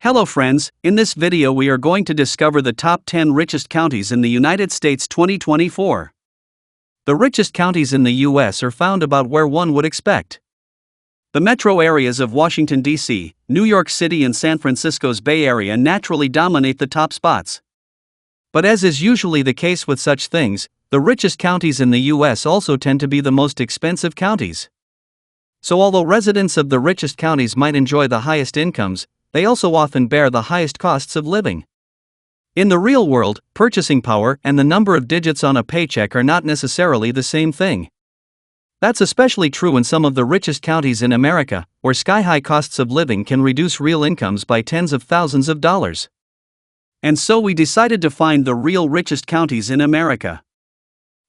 Hello friends, in this video we are going to discover the top 10 richest counties in the United States 2024. The richest counties in the US are found about where one would expect. The metro areas of Washington, D.C., New York City and San Francisco's Bay Area naturally dominate the top spots. But as is usually the case with such things, the richest counties in the US also tend to be the most expensive counties. So although residents of the richest counties might enjoy the highest incomes, they also often bear the highest costs of living. In the real world, purchasing power and the number of digits on a paycheck are not necessarily the same thing. That's especially true in some of the richest counties in America, where sky-high costs of living can reduce real incomes by tens of thousands of dollars. And so we decided to find the real richest counties in America.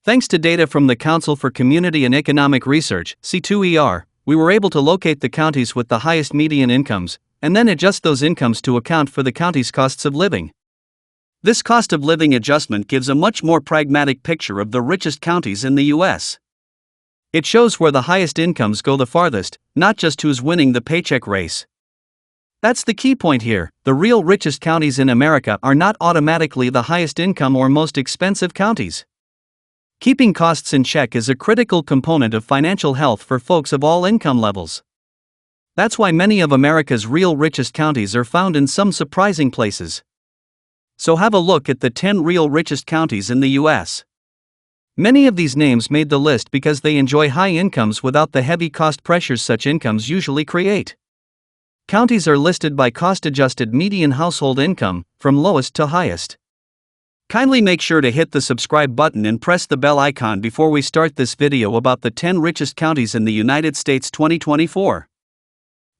Thanks to data from the Council for Community and Economic Research, C2ER, we were able to locate the counties with the highest median incomes, and then adjust those incomes to account for the county's costs of living. This cost of living adjustment gives a much more pragmatic picture of the richest counties in the U.S. It shows where the highest incomes go the farthest, not just who's winning the paycheck race. That's the key point here: the real richest counties in America are not automatically the highest income or most expensive counties. Keeping costs in check is a critical component of financial health for folks of all income levels. That's why many of America's real richest counties are found in some surprising places. So have a look at the 10 real richest counties in the U.S. Many of these names made the list because they enjoy high incomes without the heavy cost pressures such incomes usually create. Counties are listed by cost-adjusted median household income, from lowest to highest. Kindly make sure to hit the subscribe button and press the bell icon before we start this video about the 10 richest counties in the United States 2024.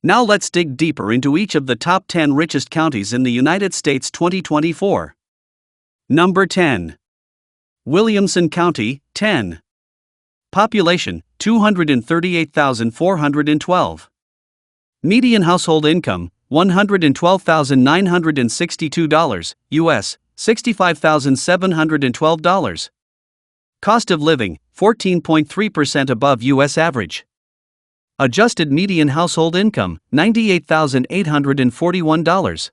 Now let's dig deeper into each of the top 10 richest counties in the United States 2024. Number 10. Williamson County, 10. Population, 238,412. Median household income, $112,962, U.S., $65,712. Cost of living, 14.3% above U.S. average. Adjusted median household income, $98,841.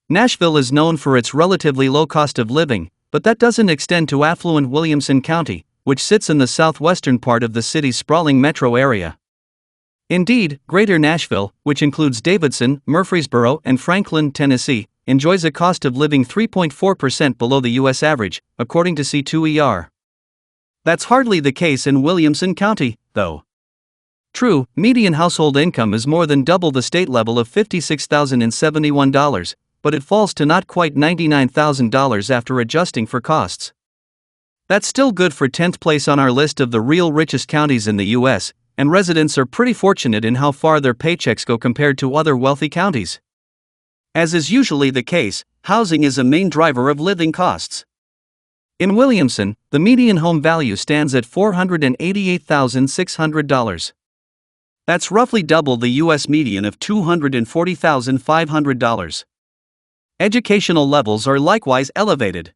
Nashville is known for its relatively low cost of living, but that doesn't extend to affluent Williamson County, which sits in the southwestern part of the city's sprawling metro area. Indeed, Greater Nashville, which includes Davidson, Murfreesboro, and Franklin, Tennessee, enjoys a cost of living 3.4% below the U.S. average, according to C2ER. That's hardly the case in Williamson County, though. True, median household income is more than double the state level of $56,071, but it falls to not quite $99,000 after adjusting for costs. That's still good for 10th place on our list of the real richest counties in the U.S., and residents are pretty fortunate in how far their paychecks go compared to other wealthy counties. As is usually the case, housing is a main driver of living costs. In Williamson, the median home value stands at $488,600. That's roughly double the U.S. median of $240,500. Educational levels are likewise elevated.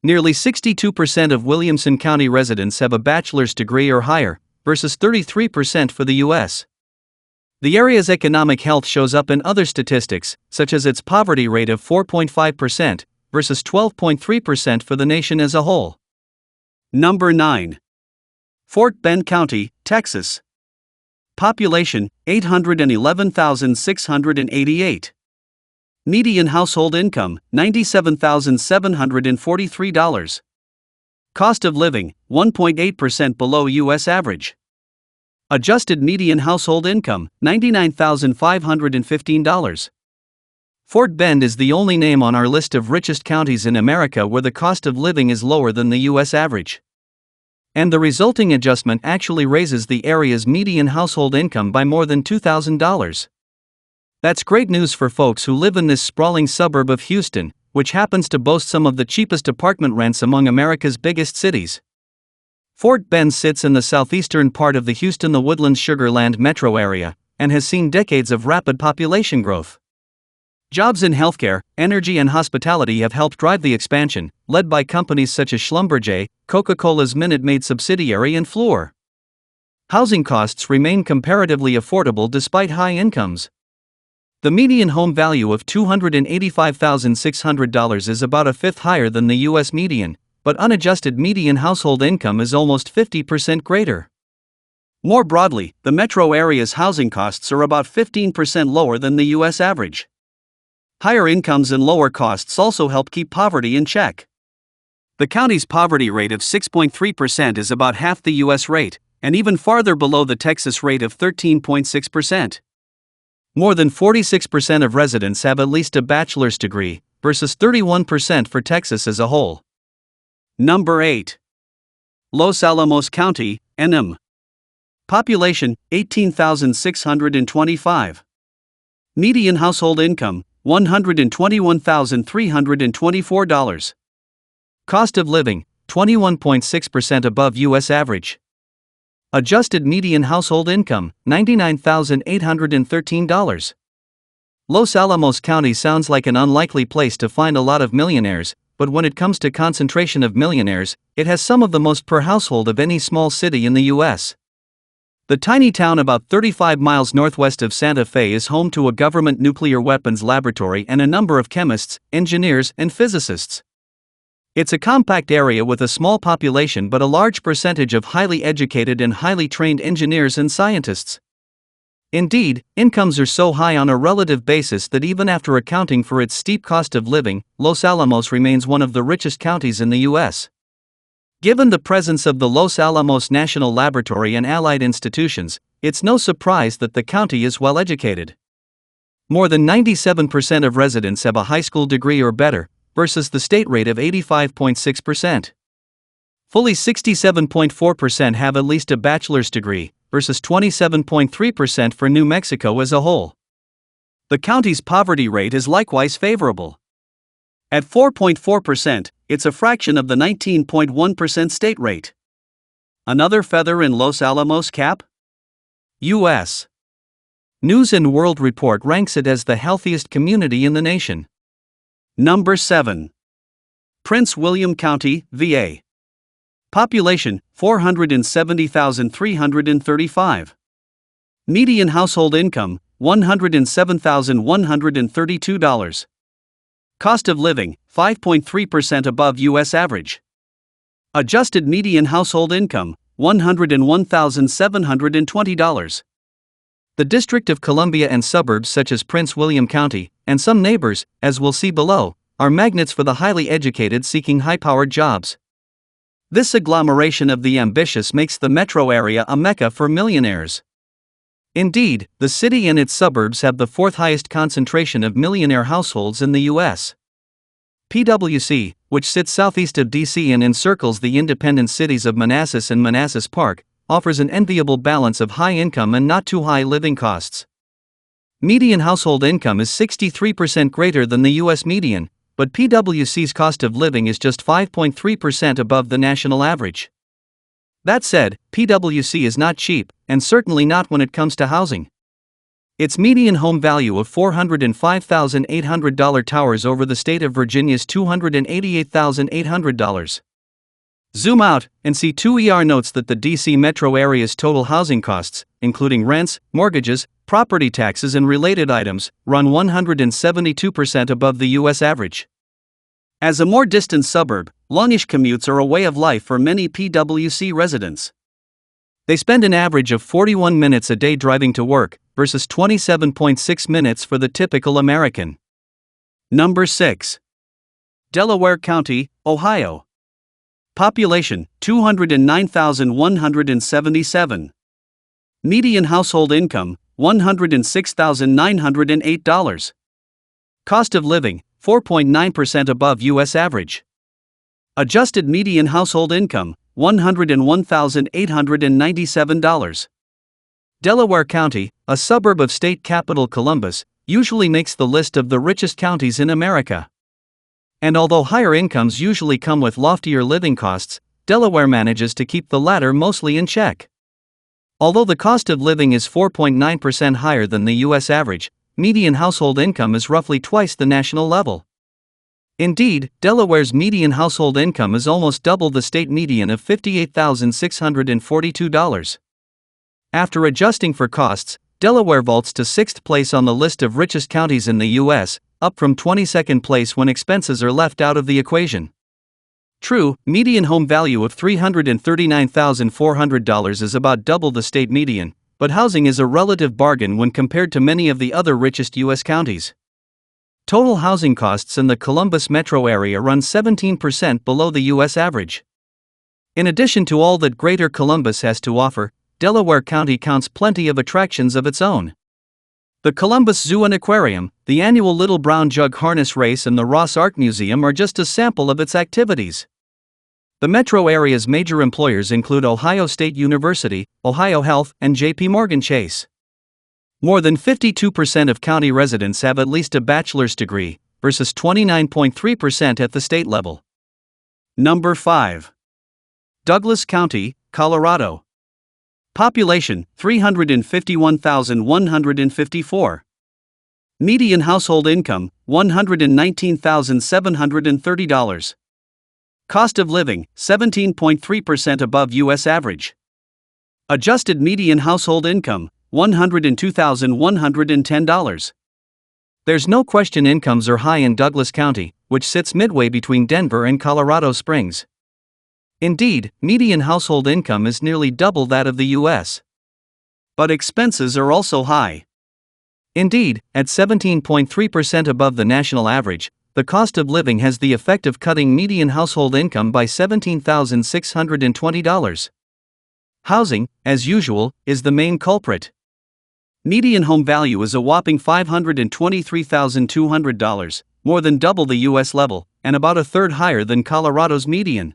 Nearly 62% of Williamson County residents have a bachelor's degree or higher, versus 33% for the U.S. The area's economic health shows up in other statistics, such as its poverty rate of 4.5%, versus 12.3% for the nation as a whole. Number 9. Fort Bend County, Texas. Population, 811,688. Median household income, $97,743. Cost of living, 1.8% below U.S. average. Adjusted median household income, $99,515. Fort Bend is the only name on our list of richest counties in America where the cost of living is lower than the U.S. average. And the resulting adjustment actually raises the area's median household income by more than $2,000. That's great news for folks who live in this sprawling suburb of Houston, which happens to boast some of the cheapest apartment rents among America's biggest cities. Fort Bend sits in the southeastern part of the Houston-The Woodlands-Sugar Land metro area, and has seen decades of rapid population growth. Jobs in healthcare, energy and hospitality have helped drive the expansion, led by companies such as Schlumberger, Coca-Cola's Minute Maid subsidiary and Fluor. Housing costs remain comparatively affordable despite high incomes. The median home value of $285,600 is about a fifth higher than the U.S. median, but unadjusted median household income is almost 50% greater. More broadly, the metro area's housing costs are about 15% lower than the U.S. average. Higher incomes and lower costs also help keep poverty in check. The county's poverty rate of 6.3% is about half the U.S. rate, and even farther below the Texas rate of 13.6%. More than 46% of residents have at least a bachelor's degree, versus 31% for Texas as a whole. Number 8. Los Alamos County, NM. Population, 18,625. Median household income, $121,324. Cost of living, 21.6% above U.S. average. Adjusted median household income, $99,813. Los Alamos County sounds like an unlikely place to find a lot of millionaires, but when it comes to concentration of millionaires, it has some of the most per household of any small city in the U.S. The tiny town about 35 miles northwest of Santa Fe is home to a government nuclear weapons laboratory and a number of chemists, engineers, and physicists. It's a compact area with a small population but a large percentage of highly educated and highly trained engineers and scientists. Indeed, incomes are so high on a relative basis that even after accounting for its steep cost of living, Los Alamos remains one of the richest counties in the U.S. Given the presence of the Los Alamos National Laboratory and allied institutions, it's no surprise that the county is well educated. More than 97% of residents have a high school degree or better, versus the state rate of 85.6%. Fully 67.4% have at least a bachelor's degree, versus 27.3% for New Mexico as a whole. The county's poverty rate is likewise favorable. At 4.4%, it's a fraction of the 19.1% state rate. Another feather in Los Alamos' cap? U.S. News and World Report ranks it as the healthiest community in the nation. Number 7. Prince William County, VA. Population, 470,335. Median household income, $107,132. Cost of living, 5.3% above U.S. average. Adjusted median household income, $101,720. The District of Columbia and suburbs such as Prince William County, and some neighbors, as we'll see below, are magnets for the highly educated seeking high-powered jobs. This agglomeration of the ambitious makes the metro area a mecca for millionaires. Indeed, the city and its suburbs have the fourth highest concentration of millionaire households in the U.S. PwC, which sits southeast of D.C. and encircles the independent cities of Manassas and Manassas Park, offers an enviable balance of high income and not too high living costs. Median household income is 63% greater than the U.S. median, but PwC's cost of living is just 5.3% above the national average. That said, PwC is not cheap, and certainly not when it comes to housing. Its median home value of $405,800 towers over the state of Virginia's $288,800. Zoom out and see 2ER notes that the D.C. metro area's total housing costs, including rents, mortgages, property taxes and related items, run 172% above the U.S. average. As a more distant suburb, longish commutes are a way of life for many PwC residents. They spend an average of 41 minutes a day driving to work, versus 27.6 minutes for the typical American. Number 6. Delaware County, Ohio. Population, 209,177. Median household income, $106,908. Cost of living, 4.9% above U.S. average. Adjusted median household income, $101,897. Delaware County, a suburb of state capital Columbus, usually makes the list of the richest counties in America. And although higher incomes usually come with loftier living costs, Delaware manages to keep the latter mostly in check. Although the cost of living is 4.9% higher than the U.S. average, median household income is roughly twice the national level. Indeed, Delaware's median household income is almost double the state median of $58,642. After adjusting for costs, Delaware vaults to 6th place on the list of richest counties in the U.S., up from 22nd place when expenses are left out of the equation. True, median home value of $339,400 is about double the state median, but housing is a relative bargain when compared to many of the other richest U.S. counties. Total housing costs in the Columbus metro area run 17% below the U.S. average. In addition to all that Greater Columbus has to offer, Delaware County counts plenty of attractions of its own. The Columbus Zoo and Aquarium, the annual Little Brown Jug Harness Race, and the Ross Art Museum are just a sample of its activities. The metro area's major employers include Ohio State University, Ohio Health, and J.P. Morgan Chase. More than 52% of county residents have at least a bachelor's degree, versus 29.3% at the state level. Number 5. Douglas County, Colorado. Population, 351,154. Median household income, $119,730. Cost of living, 17.3% above U.S. average. Adjusted median household income, $102,110. There's no question incomes are high in Douglas County, which sits midway between Denver and Colorado Springs. Indeed, median household income is nearly double that of the U.S. But expenses are also high. Indeed, at 17.3% above the national average, the cost of living has the effect of cutting median household income by $17,620. Housing, as usual, is the main culprit. Median home value is a whopping $523,200, more than double the U.S. level, and about a third higher than Colorado's median.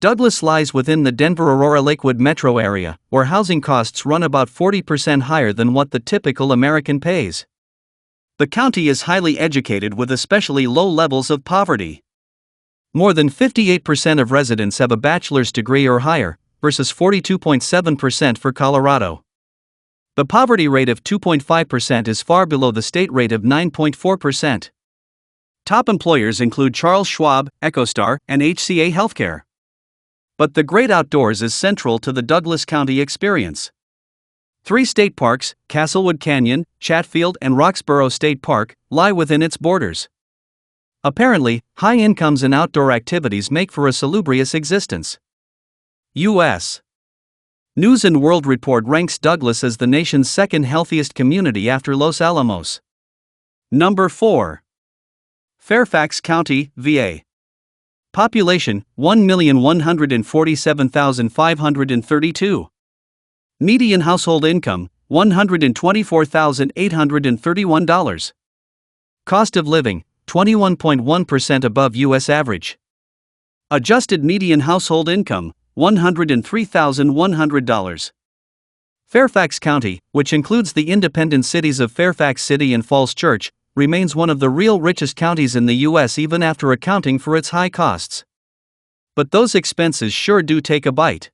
Douglas lies within the Denver-Aurora-Lakewood metro area, where housing costs run about 40% higher than what the typical American pays. The county is highly educated with especially low levels of poverty. More than 58% of residents have a bachelor's degree or higher, versus 42.7% for Colorado. The poverty rate of 2.5% is far below the state rate of 9.4%. Top employers include Charles Schwab, EchoStar, and HCA Healthcare. But the great outdoors is central to the Douglas County experience. 3 state parks, Castlewood Canyon, Chatfield, and Roxborough State Park, lie within its borders. Apparently, high incomes and outdoor activities make for a salubrious existence. U.S. News and World Report ranks Douglas as the nation's second healthiest community after Los Alamos. Number 4. Fairfax County, VA. Population, 1,147,532. Median household income, $124,831. Cost of living, 21.1% above U.S. average. Adjusted median household income, $103,100. Fairfax County, which includes the independent cities of Fairfax City and Falls Church, remains one of the real richest counties in the U.S. even after accounting for its high costs. But those expenses sure do take a bite.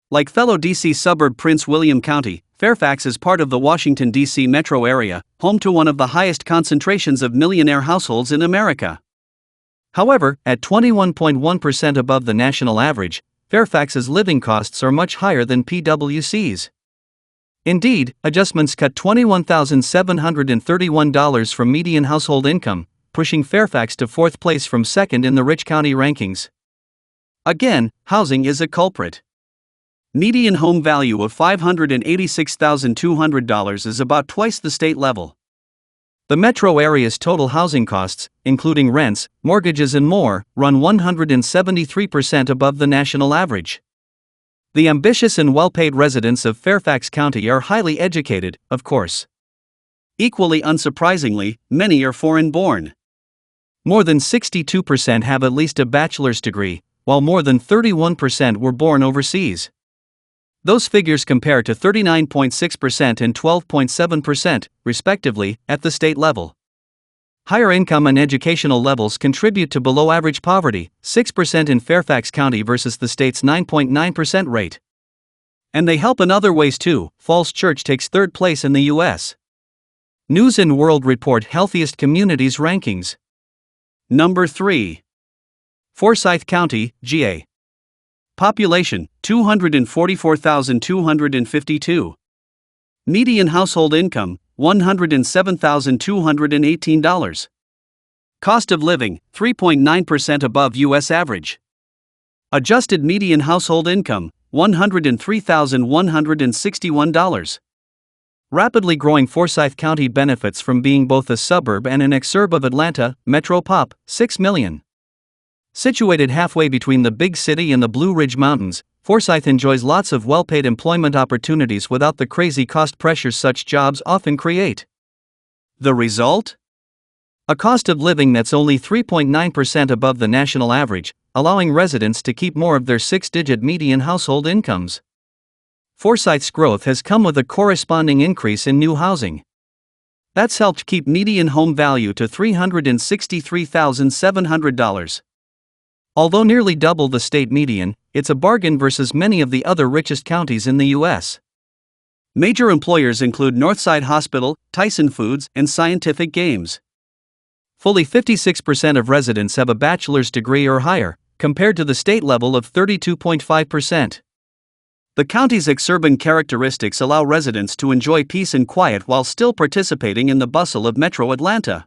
Like fellow D.C. suburb Prince William County, Fairfax is part of the Washington, D.C. metro area, home to one of the highest concentrations of millionaire households in America. However, at 21.1% above the national average, Fairfax's living costs are much higher than PwC's. Indeed, adjustments cut $21,731 from median household income, pushing Fairfax to 4th place from 2nd in the rich county rankings. Again, housing is a culprit. Median home value of $586,200 is about twice the state level. The metro area's total housing costs, including rents, mortgages, and more, run 173% above the national average. The ambitious and well-paid residents of Fairfax County are highly educated, of course. Equally unsurprisingly, many are foreign-born. More than 62% have at least a bachelor's degree, while more than 31% were born overseas. Those figures compare to 39.6% and 12.7%, respectively, at the state level. Higher income and educational levels contribute to below-average poverty, 6% in Fairfax County versus the state's 9.9% rate. And they help in other ways too. Falls Church takes 3rd place in the U.S. News and World Report Healthiest Communities Rankings. Number 3. Forsyth County, GA. Population, 244,252. Median household income, $107,218. Cost of living, 3.9% above U.S. average. Adjusted median household income, $103,161. Rapidly growing Forsyth County benefits from being both a suburb and an exurb of Atlanta, Metro Pop, 6 million. Situated halfway between the big city and the Blue Ridge Mountains, Forsyth enjoys lots of well-paid employment opportunities without the crazy cost pressures such jobs often create. The result? A cost of living that's only 3.9% above the national average, allowing residents to keep more of their six-digit median household incomes. Forsyth's growth has come with a corresponding increase in new housing. That's helped keep median home value to $363,700. Although nearly double the state median, it's a bargain versus many of the other richest counties in the U.S. Major employers include Northside Hospital, Tyson Foods, and Scientific Games. Fully 56% of residents have a bachelor's degree or higher, compared to the state level of 32.5%. The county's exurban characteristics allow residents to enjoy peace and quiet while still participating in the bustle of Metro Atlanta.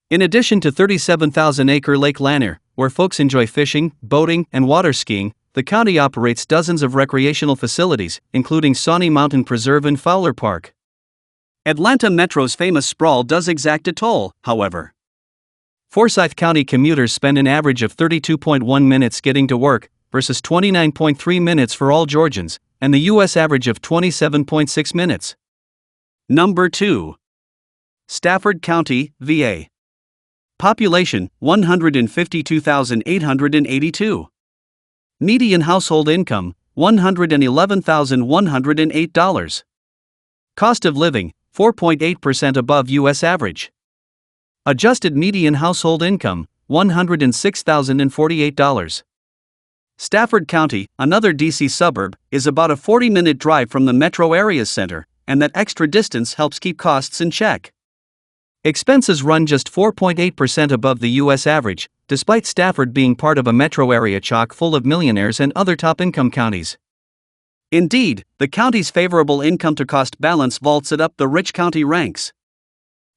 In addition to 37,000-acre Lake Lanier, where folks enjoy fishing, boating, and water skiing, the county operates dozens of recreational facilities, including Sawney Mountain Preserve and Fowler Park. Atlanta Metro's famous sprawl does exact a toll, however. Forsyth County commuters spend an average of 32.1 minutes getting to work, versus 29.3 minutes for all Georgians, and the U.S. average of 27.6 minutes. Number 2. Stafford County, VA. Population, 152,882. Median household income, $111,108. Cost of living, 4.8% above U.S. average. Adjusted median household income, $106,048. Stafford County, another D.C. suburb, is about a 40-minute drive from the metro area's center, and that extra distance helps keep costs in check. Expenses run just 4.8% above the U.S. average, despite Stafford being part of a metro area chock full of millionaires and other top-income counties. Indeed, the county's favorable income-to-cost balance vaults it up the rich county ranks.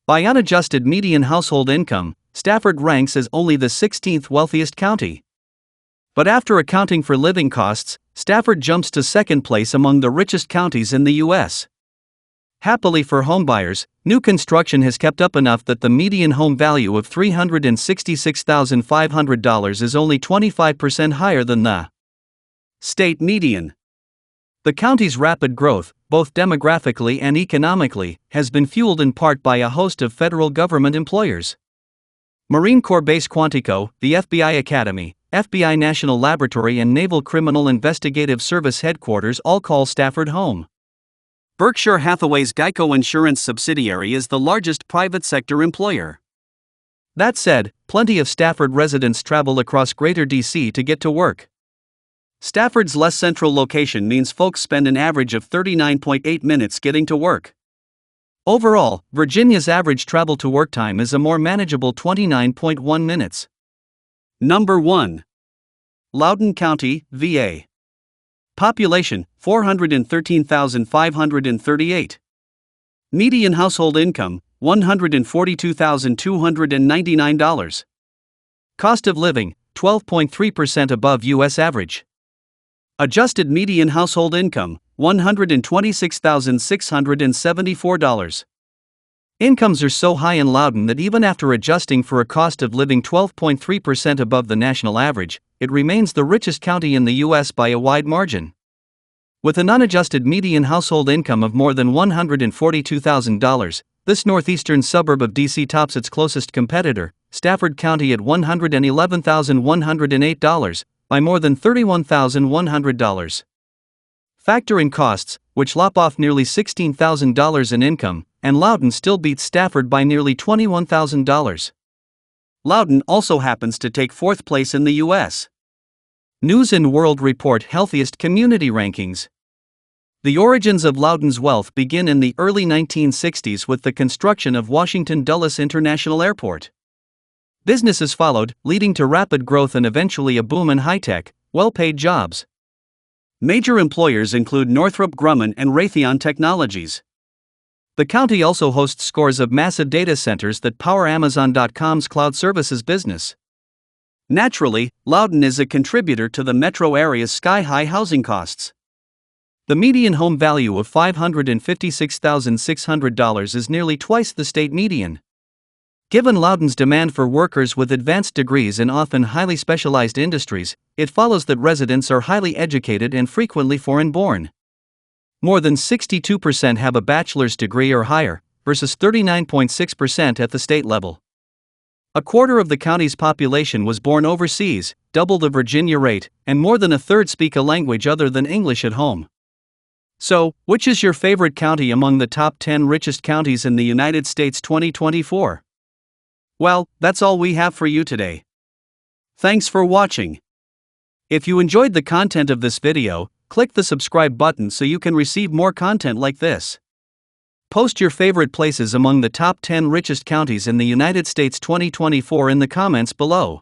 By unadjusted median household income, Stafford ranks as only the 16th wealthiest county. But after accounting for living costs, Stafford jumps to second place among the richest counties in the U.S. Happily for homebuyers, new construction has kept up enough that the median home value of $366,500 is only 25% higher than the state median. The county's rapid growth, both demographically and economically, has been fueled in part by a host of federal government employers. Marine Corps Base Quantico, the FBI Academy, FBI National Laboratory and Naval Criminal Investigative Service Headquarters all call Stafford home. Berkshire Hathaway's Geico Insurance subsidiary is the largest private sector employer. That said, plenty of Stafford residents travel across Greater D.C. to get to work. Stafford's less central location means folks spend an average of 39.8 minutes getting to work. Overall, Virginia's average travel to work time is a more manageable 29.1 minutes. Number 1. Loudoun County, VA. Population, 413,538. Median household income, $142,299. Cost of living, 12.3% above U.S. average. Adjusted median household income, $126,674. Incomes are so high in Loudoun that even after adjusting for a cost of living 12.3% above the national average, it remains the richest county in the U.S. by a wide margin. With an unadjusted median household income of more than $142,000, this northeastern suburb of D.C. tops its closest competitor, Stafford County, at $111,108, by more than $31,100. Factor in costs, which lop off nearly $16,000 in income, and Loudoun still beats Stafford by nearly $21,000. Loudoun also happens to take fourth place in the U.S. News and World Report Healthiest Community Rankings. The origins of Loudoun's wealth begin in the early 1960s with the construction of Washington Dulles International Airport. Businesses followed, leading to rapid growth and eventually a boom in high-tech, well-paid jobs. Major employers include Northrop Grumman and Raytheon Technologies. The county also hosts scores of massive data centers that power Amazon.com's cloud services business. Naturally, Loudoun is a contributor to the metro area's sky-high housing costs. The median home value of $556,600 is nearly twice the state median. Given Loudoun's demand for workers with advanced degrees in often highly specialized industries, it follows that residents are highly educated and frequently foreign-born. More than 62% have a bachelor's degree or higher, versus 39.6% at the state level. A quarter of the county's population was born overseas, double the Virginia rate, and more than a third speak a language other than English at home. So, which is your favorite county among the top 10 richest counties in the United States 2024? Well, that's all we have for you today. Thanks for watching. If you enjoyed the content of this video, click the subscribe button so you can receive more content like this. Post your favorite places among the top 10 richest counties in the United States 2024 in the comments below.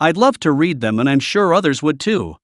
I'd love to read them and I'm sure others would too.